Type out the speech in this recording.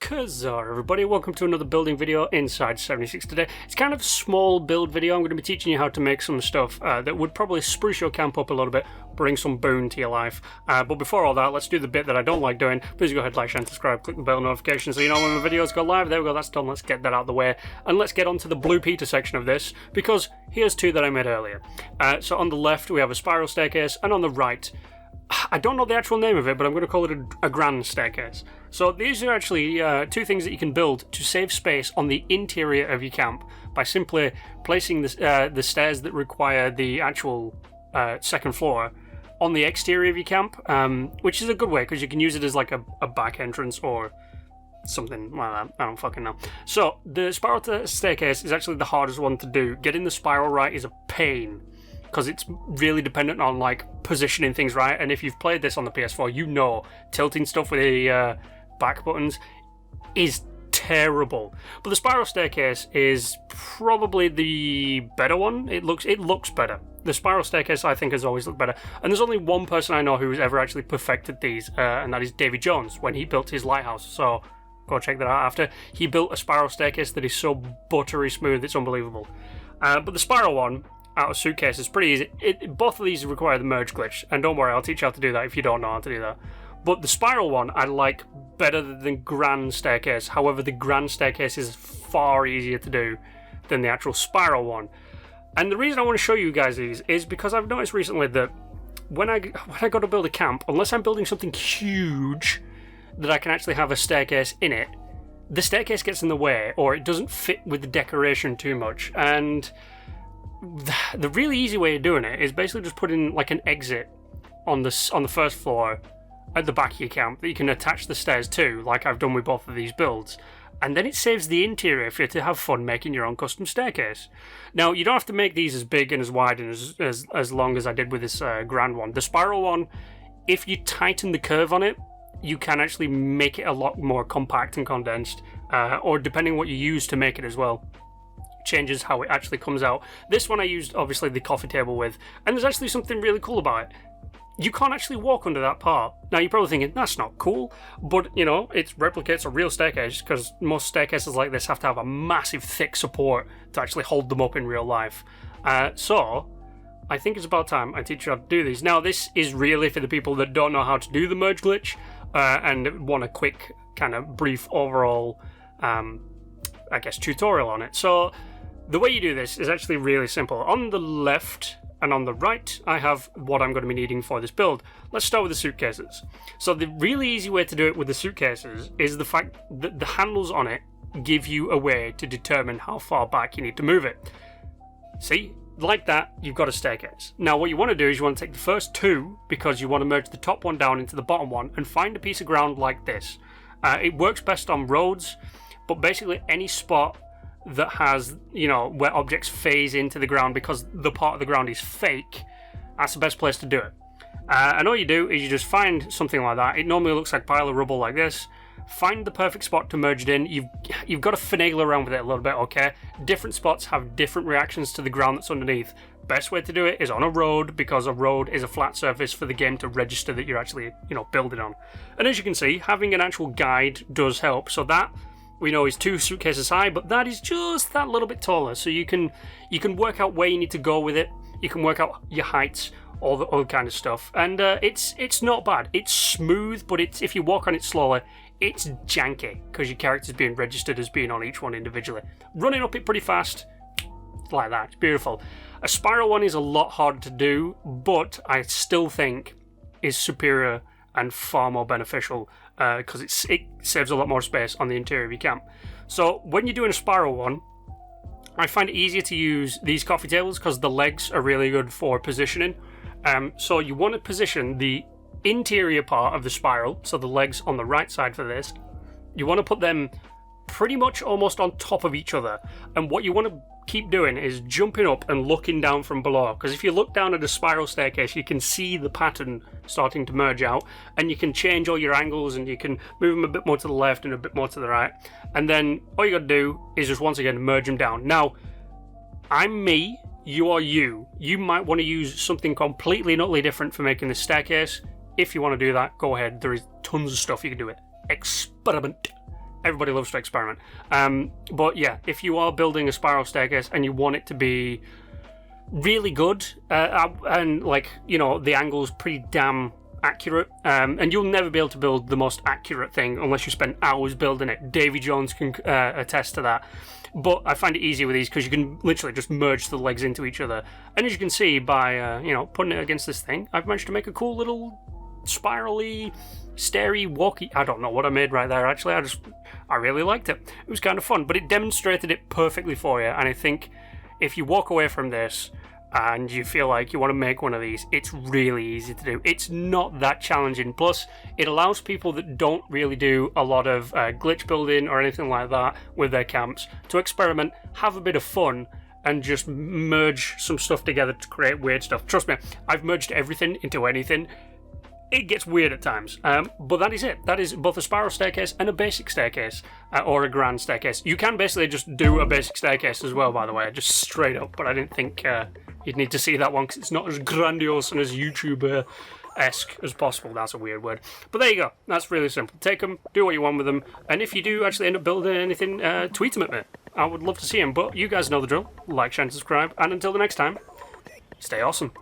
Kazar everybody, welcome to another building video inside 76 today. It's kind of a small build video. I'm going to be teaching you how to make some stuff that would probably spruce your camp up a little bit, bring some boon to your life. But before all that, let's do the bit that I don't like doing. Please go ahead, like, share and subscribe, click the bell notification so you know when my videos go live. There we go, that's done. Let's get that out of the way. And let's get on to the Blue Peter section of this, because here's two that I made earlier. So on the left we have a spiral staircase, and on the right, I don't know the actual name of it, but I'm going to call it a grand staircase. So these are actually two things that you can build to save space on the interior of your camp by simply placing the stairs that require the actual second floor on the exterior of your camp, which is a good way because you can use it as like a back entrance or something like that. I don't fucking know. So the spiral staircase is actually the hardest one to do. Getting the spiral right is a pain, because it's really dependent on like positioning things right, and if you've played this on the PS4, you know tilting stuff with the back buttons is terrible. But the spiral staircase is probably the better one. It looks better. The spiral staircase, I think, has always looked better, and there's only one person I know who's ever actually perfected these, and that is Davy Jones when he built his lighthouse. So go check that out after. He built a spiral staircase that is so buttery smooth, it's unbelievable. But the spiral one out of suitcase is pretty easy. Both of these require the merge glitch, and don't worry, I'll teach you how to do that if you don't know how to do that. But the spiral one I like better than grand staircase. However, the grand staircase is far easier to do than the actual spiral one. And the reason I want to show you guys these is because I've noticed recently that when I go to build a camp, unless I'm building something huge that I can actually have a staircase in it, the staircase gets in the way, or it doesn't fit with the decoration too much. And the really easy way of doing it is basically just putting like an exit on the first floor at the back of your camp that you can attach the stairs to, like I've done with both of these builds, and then it saves the interior for you to have fun making your own custom staircase. Now, you don't have to make these as big and as wide and as long as I did with this grand one. The spiral one, if you tighten the curve on it, you can actually make it a lot more compact and condensed, or depending on what you use to make it as well, changes how it actually comes out. This one I used obviously the coffee table with, and there's actually something really cool about it. You can't actually walk under that part. Now you're probably thinking that's not cool, but you know, it replicates a real staircase, because most staircases like this have to have a massive thick support to actually hold them up in real life. So I think it's about time I teach you how to do these. Now this is really for the people that don't know how to do the merge glitch and want a quick kind of brief overall I guess tutorial on it. So the way you do this is actually really simple. On the left and on the right, I have what I'm going to be needing for this build. Let's start with the suitcases. So the really easy way to do it with the suitcases is the fact that the handles on it give you a way to determine how far back you need to move it. See? Like that, you've got a staircase. Now what you want to do is you want to take the first two, because you want to merge the top one down into the bottom one, and find a piece of ground like this. It works best on roads, but basically any spot that has, you know, where objects phase into the ground because the part of the ground is fake, that's the best place to do it. And all you do is you just find something like that. It normally looks like a pile of rubble like this. Find the perfect spot to merge it in. You've got to finagle around with it a little bit, okay? Different spots have different reactions to the ground that's underneath. Best way to do it is on a road, because a road is a flat surface for the game to register that you're actually, you know, building on. And as you can see, having an actual guide does help. So that, we know, is 2 suitcases high, but that is just that little bit taller. So you can work out where you need to go with it. You can work out your heights, all the other kind of stuff. And it's not bad. It's smooth, but if you walk on it slowly, it's janky, because your character's being registered as being on each one individually. Running up it pretty fast, like that, it's beautiful. A spiral one is a lot harder to do, but I still think is superior and far more beneficial, because it saves a lot more space on the interior of your camp. So when you're doing a spiral one, I find it easier to use these coffee tables because the legs are really good for positioning. So you want to position the interior part of the spiral, so the legs on the right side for this, you want to put them pretty much almost on top of each other. And what you want to keep doing is jumping up and looking down from below, because if you look down at a spiral staircase, you can see the pattern starting to merge out, and you can change all your angles, and you can move them a bit more to the left and a bit more to the right, and then all you got to do is just once again merge them down. Now, I'm me, you are you. You might want to use something completely and utterly different for making this staircase. If you want to do that, go ahead. There is tons of stuff you can do it. Experiment. everybody loves to experiment. But yeah, if you are building a spiral staircase and you want it to be really good, and like, you know, the angle's pretty damn accurate, and you'll never be able to build the most accurate thing unless you spend hours building it. Davy Jones can attest to that. But I find it easy with these because you can literally just merge the legs into each other. And as you can see by, you know, putting it against this thing, I've managed to make a cool little spirally, stairy, walky... I don't know what I made right there, actually. I really liked it. It was kind of fun, but it demonstrated it perfectly for you. And I think if you walk away from this and you feel like you want to make one of these, it's really easy to do. It's not that challenging. Plus, it allows people that don't really do a lot of glitch building or anything like that with their camps to experiment, have a bit of fun, and just merge some stuff together to create weird stuff. Trust me, I've merged everything into anything. It gets weird at times, but that is it. That is both a spiral staircase and a basic staircase, or a grand staircase. You can basically just do a basic staircase as well, by the way, just straight up, but I didn't think you'd need to see that one because it's not as grandiose and as YouTuber-esque as possible. That's a weird word. But there you go. That's really simple. Take them, do what you want with them, and if you do actually end up building anything, tweet them at me. I would love to see them, but you guys know the drill. Like, share, and subscribe, and until the next time, stay awesome.